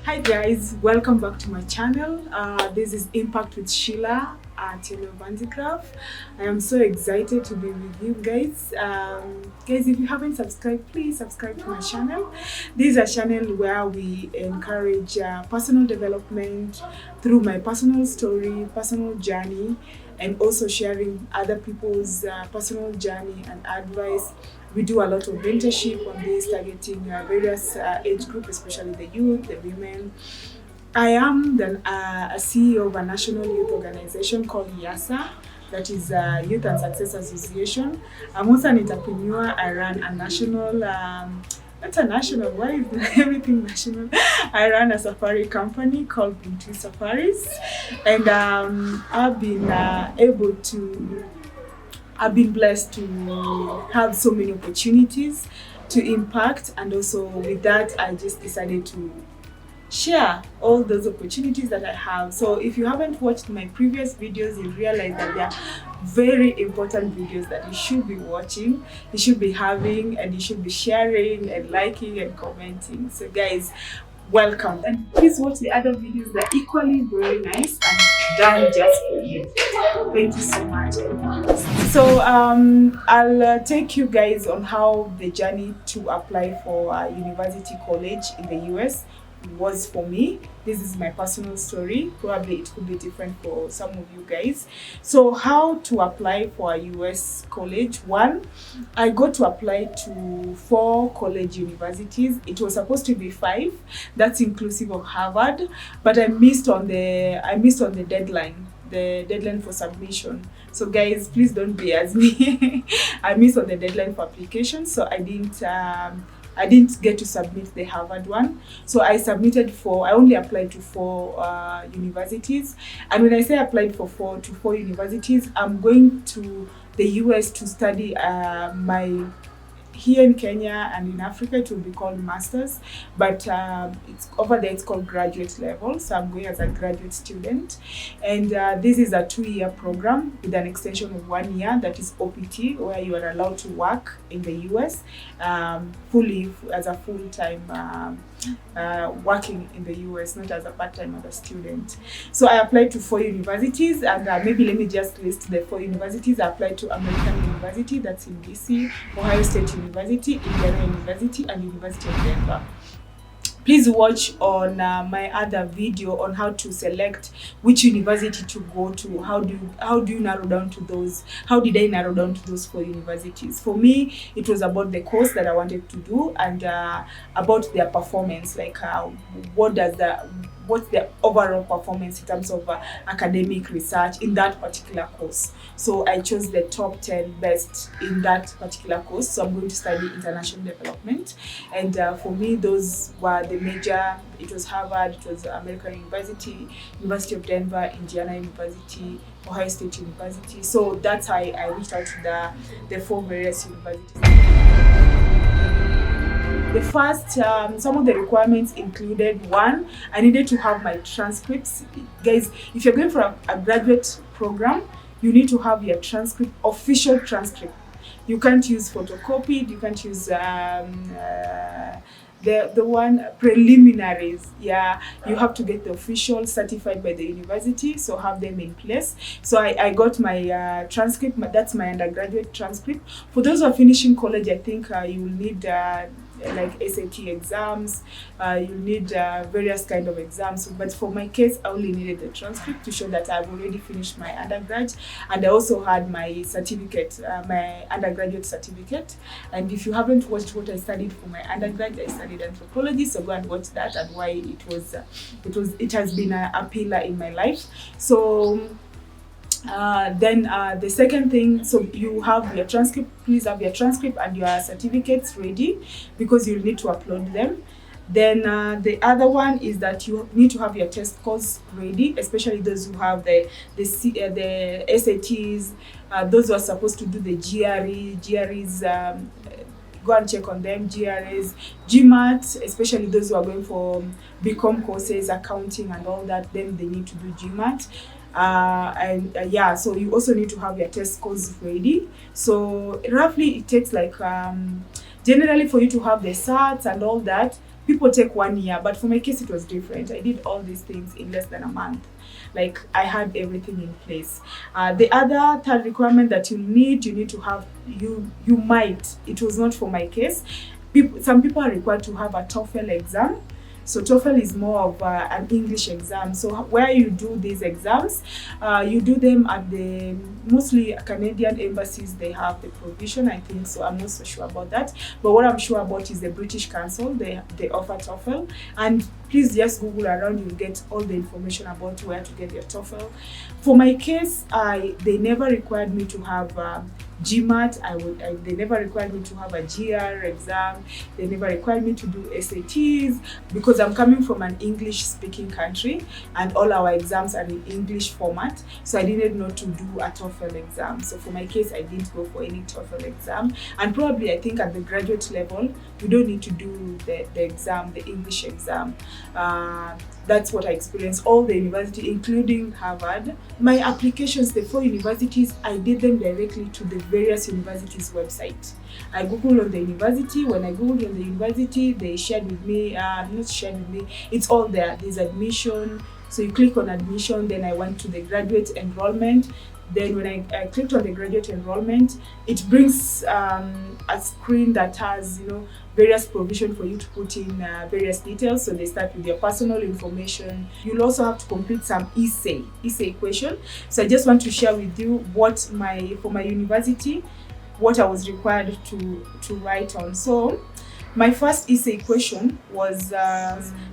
Hi guys, welcome back to my channel. This is Impact with Sheila at Handicraft. I am so excited to be with you guys. Guys, if you haven't subscribed, please subscribe to my channel. This is a channel where we encourage personal development through my personal story, personal journey, and also sharing other people's personal journey and advice. We do a lot of mentorship on this, targeting various age groups, especially the youth, the women. I am a CEO of a national youth organization called YASA, that is Youth and Success Association. I'm also an entrepreneur. I run a national, not a national, why is everything national? I run a safari company called Bintu Safaris, and I've been blessed to have so many opportunities to impact, and also with that, I just decided to share all those opportunities that I have. So if you haven't watched my previous videos, you'll realize that they are very important videos that you should be watching, you should be having, and you should be sharing and liking and commenting. So guys, welcome, and please watch the other videos. They're equally very nice and done just for you. Thank you so much. So I'll take you guys on how the journey to apply for a university college in the US was for me. This is my personal story. Probably it could be different for some of you guys. So how to apply for a US college? One, I got to apply to 4 college universities. It was supposed to be 5. That's inclusive of Harvard, but I missed on the deadline. The deadline for submission. So guys, please don't be as me. I missed on the deadline for application, so I didn't get to submit the Harvard one. So I only applied to 4 universities. And when I say I applied for 4 universities, I'm going to the US to study here in Kenya and in Africa it will be called masters, but it's over there, it's called graduate level. So I'm going as a graduate student, and this is a 2-year program with an extension of 1 year, that is OPT, where you are allowed to work in the US fully as a full-time working in the US, not as a part-time as a student. So I applied to 4 universities, and maybe let me just list the 4 universities. I applied to American University, that's in DC, Ohio State University, Indiana University, and University of Denver. Please watch on my other video on how to select which university to go to. How do you narrow down to those? How did I narrow down to those 4 universities? For me, it was about the course that I wanted to do, and about their performance, like what's their overall performance in terms of academic research in that particular course. So I chose the top 10 best in that particular course. So I'm going to study international development, and for me, those were the major. It was Harvard, it was American University, University of Denver, Indiana University, Ohio State University. So that's how I reached out to the 4 various universities. The first, some of the requirements included: 1, I needed to have my transcripts. Guys, if you're going for a graduate program, you need to have your transcript, official transcript. You can't use photocopied, you can't use the one preliminaries. Yeah, you have to get the official certified by the university, so have them in place. So I got my transcript. That's my undergraduate transcript. For those who are finishing college, I think you will need like SAT exams, you need various kind of exams, but for my case, I only needed the transcript to show that I've already finished my undergrad, and I also had my certificate, my undergraduate certificate. And if you haven't watched what I studied for my undergrad, I studied anthropology, so go and watch that, and why it has been a pillar in my life. So then the second thing, so you have your transcript. Please have your transcript and your certificates ready, because you'll need to upload them. Then the other one is that you need to have your test scores ready, especially those who have the SATs, those who are supposed to do the GREs, go and check on them, GREs, GMAT, especially those who are going for BCom courses, accounting and all that, then they need to do GMAT. Yeah, so you also need to have your test scores ready. So roughly it takes like generally for you to have the SATs and all that, people take 1 year, but for my case it was different. I did all these things in less than a month. Like, I had everything in place. The other third requirement that you need to have, you might, it was not for my case. Some people are required to have a Toefl exam. So Toefl is more of an English exam. So where you do these exams, you do them at the mostly Canadian embassies. They have the provision, I think. So I'm not so sure about that. But what I'm sure about is the British Council. They offer Toefl, and please just Google around. You'll get all the information about where to get your Toefl. For my case, they never required me to have GMAT. They never required me to have a GR exam. They never required me to do SATs, because I'm coming from an English speaking country and all our exams are in English format. So I didn't know to do a Toefl exam. So for my case, I didn't go for any Toefl exam. And probably I think at the graduate level, you don't need to do the exam, the English exam. That's what I experienced. All the university, including Harvard. My applications, the 4 universities, I did them directly to the various universities' website. I Googled on the university. When I Googled on the university, they shared with me, not shared with me, it's all there. There's admission. So you click on admission, then I went to the graduate enrollment. Then when I clicked on the graduate enrollment, it brings a screen that has, various provision for you to put in various details. So they start with your personal information. You'll also have to complete some essay question. So I just want to share with you for my university, what I was required to write on. So my first essay question was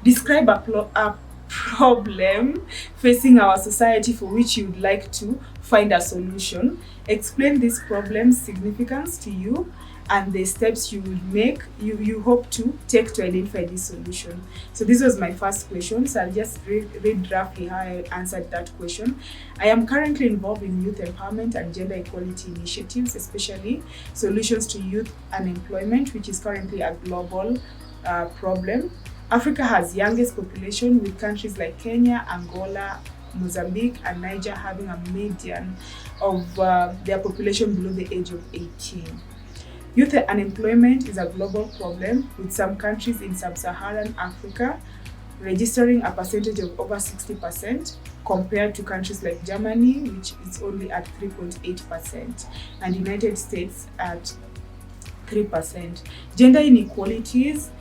describe a problem facing our society for which you'd like to find a solution. Explain this problem's significance to you and the steps you would make, you hope to take to identify this solution. So this was my first question. So I'll just read roughly how I answered that question. I am currently involved in youth empowerment and gender equality initiatives, especially solutions to youth unemployment, which is currently a global problem. Africa has youngest population, with countries like Kenya, Angola, Mozambique, and Niger having a median of their population below the age of 18. Youth unemployment is a global problem, with some countries in sub-Saharan Africa registering a percentage of over 60%, compared to countries like Germany, which is only at 3.8%, and United States at 3%. Gender inequalities,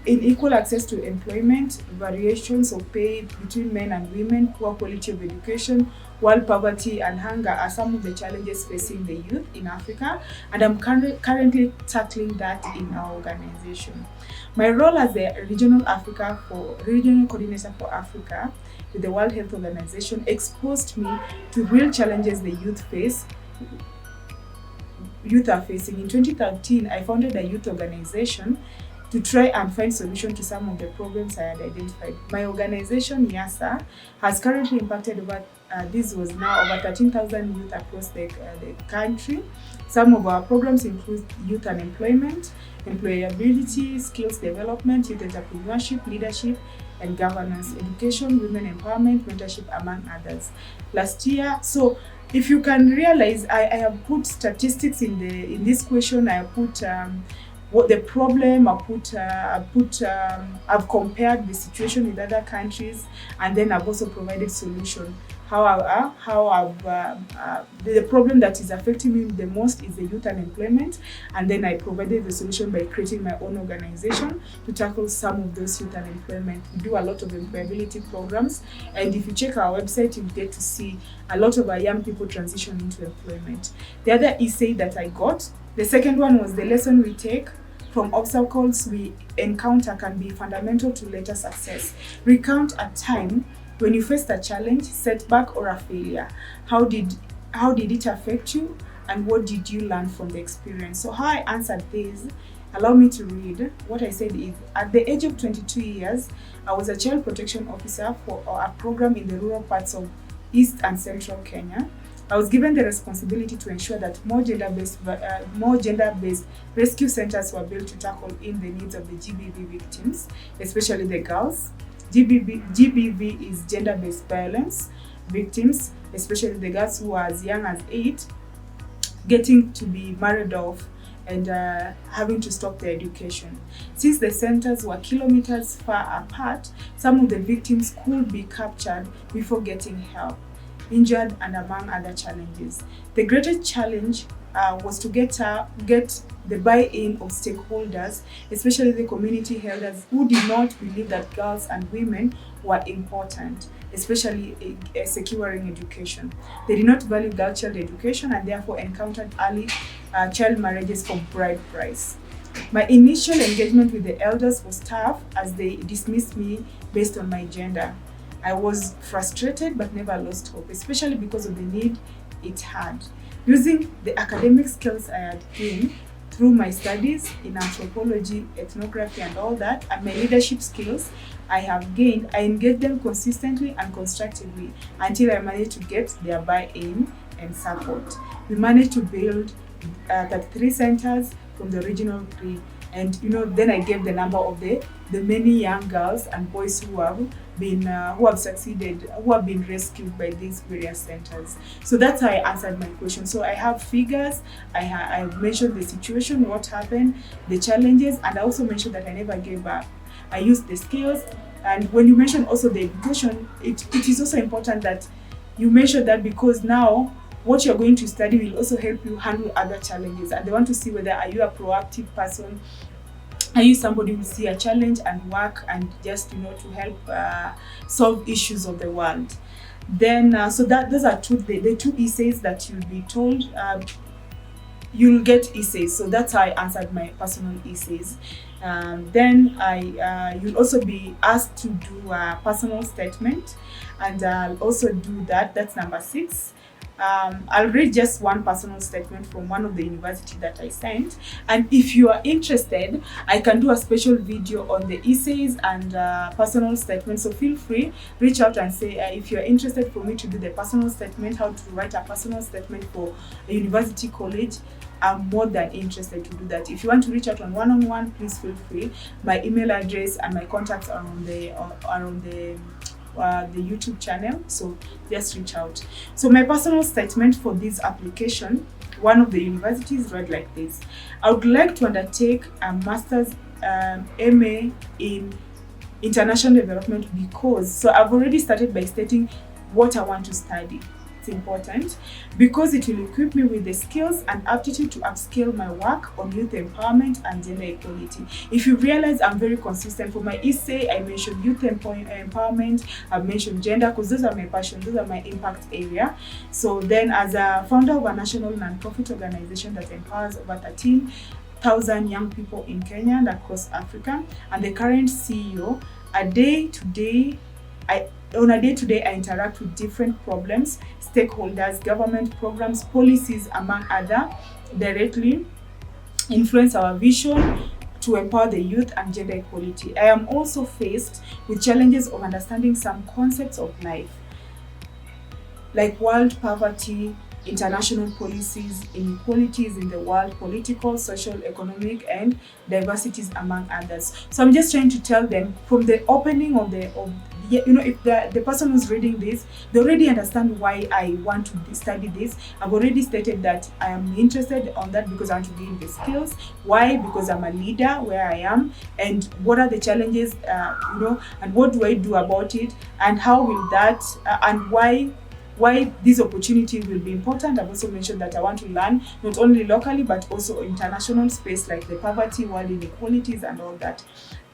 unequal access to employment, variations of pay between men and women, poor quality of education, world poverty and hunger are some of the challenges facing the youth in Africa, and I'm currently tackling that in our organization. My role as the regional coordinator for Africa with the World Health Organization exposed me to real challenges the youth are facing. In 2013, I founded a youth organization to try and find solutions to some of the problems I had identified. My organization, YASA, has currently impacted over 13,000 youth across the country. Some of our programs include youth unemployment, employability, skills development, youth entrepreneurship, leadership and governance, education, women empowerment, mentorship, among others. Last year, so if you can realize, I have put statistics in this question. I have put what the problem, I've compared the situation with other countries, and then I've also provided solution. The problem that is affecting me the most is the youth unemployment, and then I provided the solution by creating my own organization to tackle some of those youth unemployment. We do a lot of employability programs, and if you check our website, you get to see a lot of our young people transition into employment. The other essay that I got, the second one was the lesson we take from obstacles we encounter can be fundamental to later success. Recount a time when you faced a challenge, setback, or a failure. How did it affect you, and what did you learn from the experience? So how I answered this, allow me to read. What I said is, at the age of 22 years, I was a child protection officer for a program in the rural parts of East and Central Kenya. I was given the responsibility to ensure that more gender-based rescue centers were built to tackle in the needs of the GBV victims, especially the girls. GBV is gender-based violence victims, especially the girls who are as young as 8, getting to be married off and having to stop their education. Since the centers were kilometers far apart, some of the victims could be captured before getting help, injured, and among other challenges. The greatest challenge was to get the buy-in of stakeholders, especially the community elders who did not believe that girls and women were important, especially securing education. They did not value girl child education and therefore encountered early child marriages for bride price. My initial engagement with the elders was tough as they dismissed me based on my gender. I was frustrated but never lost hope, especially because of the need it had. Using the academic skills I had gained through my studies in anthropology, ethnography, and all that, and my leadership skills I have gained, I engaged them consistently and constructively until I managed to get their buy-in and support. We managed to build 33 centers from the original 3. And then I gave the number of the many young girls and boys who have succeeded, who have been rescued by these various centers. So that's how I answered my question. So I have figures, I mentioned the situation, what happened, the challenges, and I also mentioned that I never gave up. I used the skills, and when you mention also the education, it is also important that you mention that, because now what you're going to study will also help you handle other challenges, and they want to see whether are you a proactive person, are you somebody who see a challenge and work and just to help solve issues of the world. Then so that those are the two essays that you'll be told. You'll get essays, so that's how I answered my personal essays. Then you'll also be asked to do a personal statement, and I'll also do that. That's number 6. I'll read just one personal statement from one of the university that I sent. And if you are interested, I can do a special video on the essays and personal statements. So feel free, reach out and say if you're interested for me to do the personal statement, how to write a personal statement for a university college. I'm more than interested to do that. If you want to reach out on one-on-one, please feel free. My email address and my contacts are on the YouTube channel, so just reach out. So my personal statement for this application, one of the universities read like this: I would like to undertake a master's MA in international development because, so I've already started by stating what I want to study. It's important because it will equip me with the skills and aptitude to upscale my work on youth empowerment and gender equality. If you realize, I'm very consistent. For my essay, I mentioned youth empowerment, I've mentioned gender because those are my passion, those are my impact area. So then, as a founder of a national non-profit organization that empowers over 13,000 young people in Kenya and across Africa, and the current CEO, on a day-to-day, I interact with different problems, stakeholders, government programs, policies, among other, directly influence our vision to empower the youth and gender equality. I am also faced with challenges of understanding some concepts of life, like world poverty, international policies, inequalities in the world, political, social, economic, and diversities, among others. So I'm just trying to tell them from the opening if the person who's reading this, they already understand why I want to study this. I've already stated that I am interested on that because I want to gain the skills. Why? Because I'm a leader where I am, and what are the challenges, and what do I do about it, and how will that, and why this opportunity will be important. I've also mentioned that I want to learn not only locally but also international space, like the poverty, world inequalities, and all that.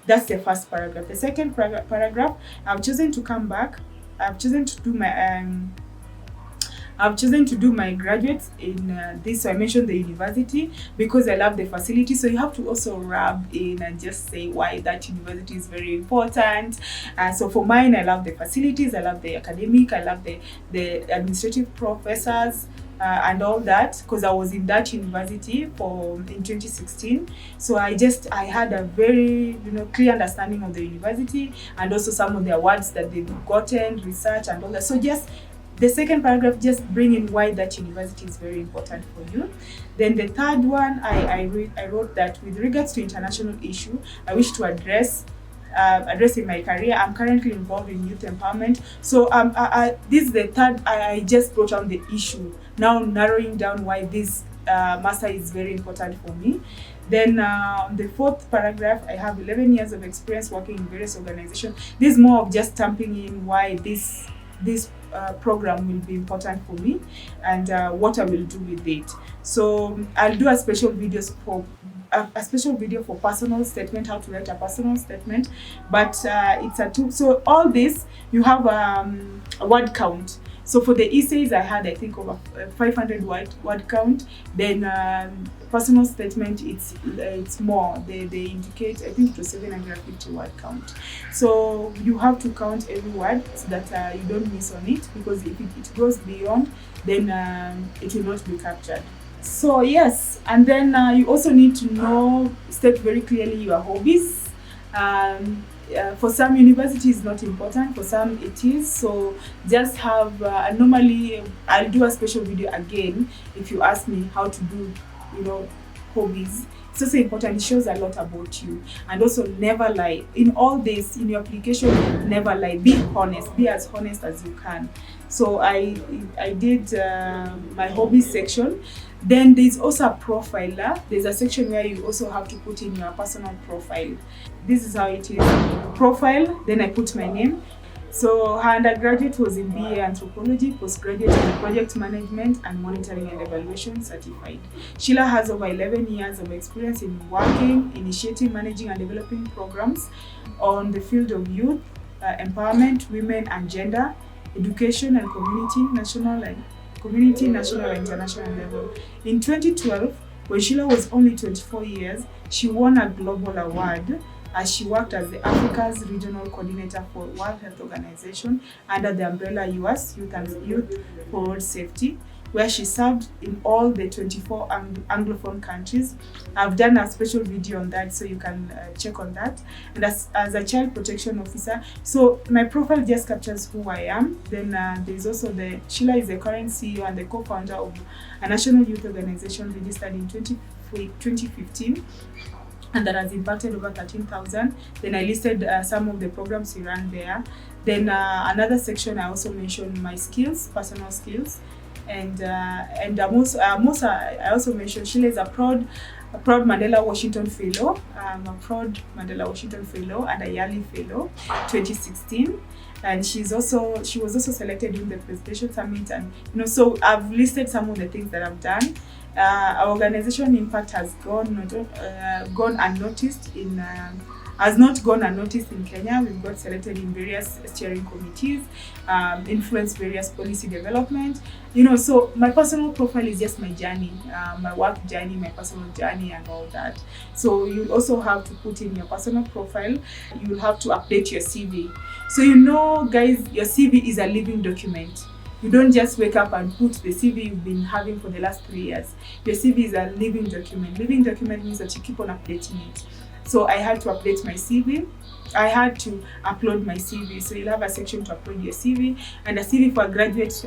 That's the first paragraph. The second paragraph, I've chosen to come back. I've chosen to do my graduates in this. So I mentioned the university because I love the facility. So you have to also rub in and just say why that university is very important. So for mine, I love the facilities, I love the academic, I love the administrative professors, and all that, because I was in that university in 2016. So I had a very clear understanding of the university and also some of the awards that they've gotten, research and all that. So just the second paragraph, just bring in why that university is very important for you. Then the third one, I wrote that with regards to international issue, I wish to address in my career. I'm currently involved in youth empowerment. So this is the third. I just brought on the issue, now narrowing down why this master is very important for me. Then the fourth paragraph, I have 11 years of experience working in various organizations. This is more of just stamping in why this program will be important for me and what I will do with it. So I'll do a special video for personal statement, how to write a personal statement, but it's a tool. So all this, you have a word count. So for the essays, I had, I think, over 500 word count. Then personal statement, it's more. They indicate, I think it was 750 word count. So you have to count every word so that you don't miss on it, because if it goes beyond, then it will not be captured. So yes, and then you also need to state very clearly your hobbies. For some, university is not important, for some it is. So just have, normally I'll do a special video again if you ask me how to do, hobbies. It's also important. It shows a lot about you. And also, never lie. In all this, in your application, never lie. Be honest. Be as honest as you can. So I did my hobbies section. Then there's also a profiler. There's a section where you also have to put in your personal profile. This is how it is. Profile, then I put my name. So her undergraduate was in BA Anthropology, postgraduate in Project Management and Monitoring and Evaluation certified. Sheila has over 11 years of experience in working, initiating, managing and developing programs on the field of youth, empowerment, women and gender, education and community, national and international level. In 2012, when Sheila was only 24 years, she won a global award as she worked as the Africa's Regional Coordinator for World Health Organization under the umbrella US Youth for Road Safety, where she served in all the 24 Anglophone countries. I've done a special video on that, so you can check on that. And as a child protection officer, so my profile just captures who I am. Then there's also Sheila is the current CEO and the co-founder of a national youth organization registered in 2015. And that has impacted over 13,000. Then I listed some of the programs we ran there. Then another section, I also mentioned my skills, personal skills. And I also mentioned Sheila is a proud Mandela Washington Fellow. I'm a proud Mandela Washington Fellow and a yearly fellow, 2016. And she was also selected in the Presidential Summit. And so I've listed some of the things that I've done. Our organization impact has gone unnoticed has not gone unnoticed in Kenya. We've got selected in various steering committees, influenced various policy development. So my personal profile is just my journey, my work journey, my personal journey and all that. So you'll also have to put in your personal profile. You'll have to update your CV. So guys, your CV is a living document. You don't just wake up and put the CV you've been having for the last 3 years. Your CV is a living document. Living document means that you keep on updating it. So I had to update my CV. I had to upload my CV. So you'll have a section to upload your CV. And a CV for a graduate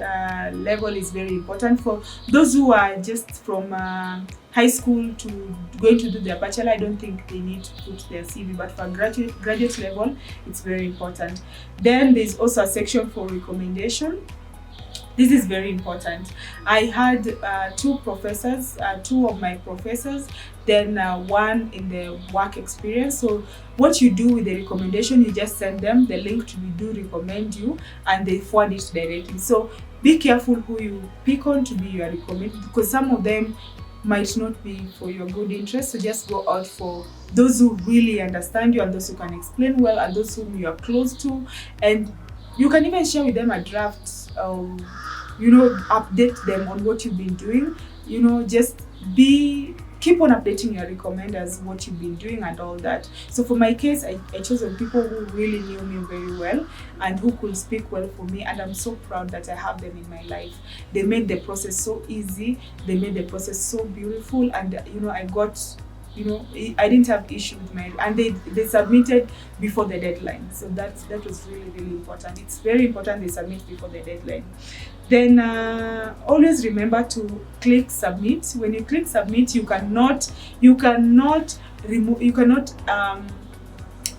level is very important. For those who are just from high school to going to do their bachelor, I don't think they need to put their CV. But for a graduate level, it's very important. Then there's also a section for recommendation. This is very important. I had two of my professors, then one in the work experience. So what you do with the recommendation, you just send them the link to do recommend you and they forward it directly. So be careful who you pick on to be your recommended, because some of them might not be for your good interest. So just go out for those who really understand you and those who can explain well and those whom you are close to. And you can even share with them a draft, update them on what you've been doing. Just keep on updating your recommenders, what you've been doing and all that. So for my case, I chose people who really knew me very well and who could speak well for me. And I'm so proud that I have them in my life. They made the process so easy. They made the process so beautiful. And, I got... I didn't have issue with and they submitted before the deadline. So that was really, really important. It's very important they submit before the deadline. Then always remember to click submit. When you click submit, you cannot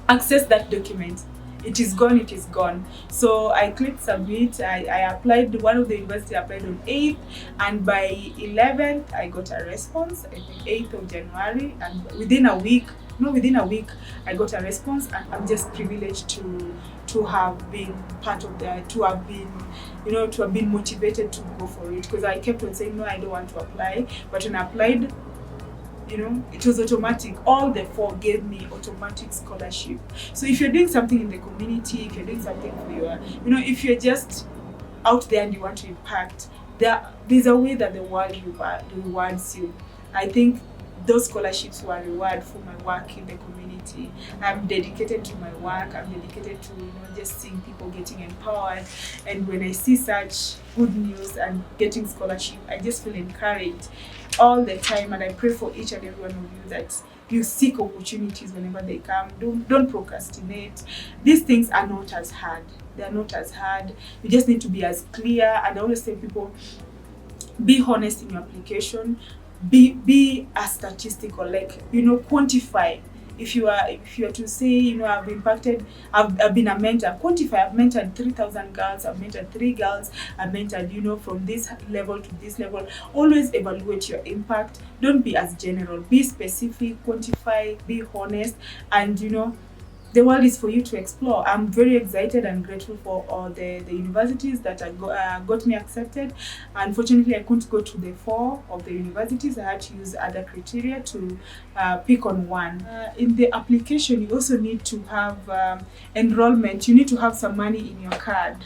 access that document. it is gone, it is gone. So I clicked submit. I applied, one of the university I applied on 8th, and by 11th I got a response, I think 8th of January, and within a week I got a response, and I'm just privileged to have been part of that, to have been motivated to go for it, because I kept on saying no, I don't want to apply. But when I applied, it was automatic. All the 4 gave me automatic scholarship. So if you're doing something in the community, if you're doing something for your, if you're just out there and you want to impact, there's a way that the world rewards you. I think those scholarships were a reward for my work in the community. I'm dedicated to my work. I'm dedicated to just seeing people getting empowered. And when I see such good news and getting scholarship, I just feel encouraged all the time. And I pray for each and every one of you that you seek opportunities whenever they come. Don't procrastinate. These things are not as hard. They are not as hard. You just need to be as clear. And I always tell people, be honest in your application. Be as statistical, quantify. If you are to say, I've impacted, I've been a mentor, quantify. I've mentored 3,000 girls, I've mentored 3 girls, I've mentored, from this level to this level. Always evaluate your impact. Don't be as general. Be specific, quantify, be honest, and the world is for you to explore. I'm very excited and grateful for all the universities that got me accepted. Unfortunately, I couldn't go to the 4 of the universities. I had to use other criteria to pick on one. In the application, you also need to have enrollment. You need to have some money in your card.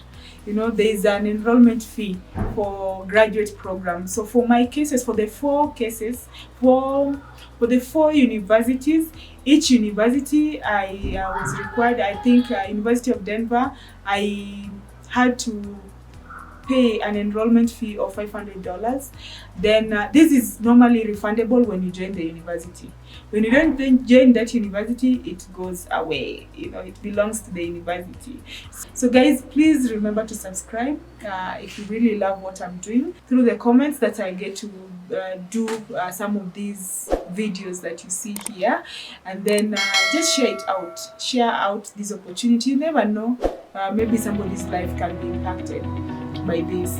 There is an enrollment fee for graduate programs. So for my cases, for the 4 cases, for the 4 universities, each university I was required, I think University of Denver, I had to pay an enrollment fee of $500. Then this is normally refundable when you join the university. When you don't join that university, it goes away. It belongs to the university. So guys, please remember to subscribe if you really love what I'm doing. Through the comments that I get to do some of these videos that you see here, and then just share it out. Share out this opportunity. You never know, maybe somebody's life can be impacted by this.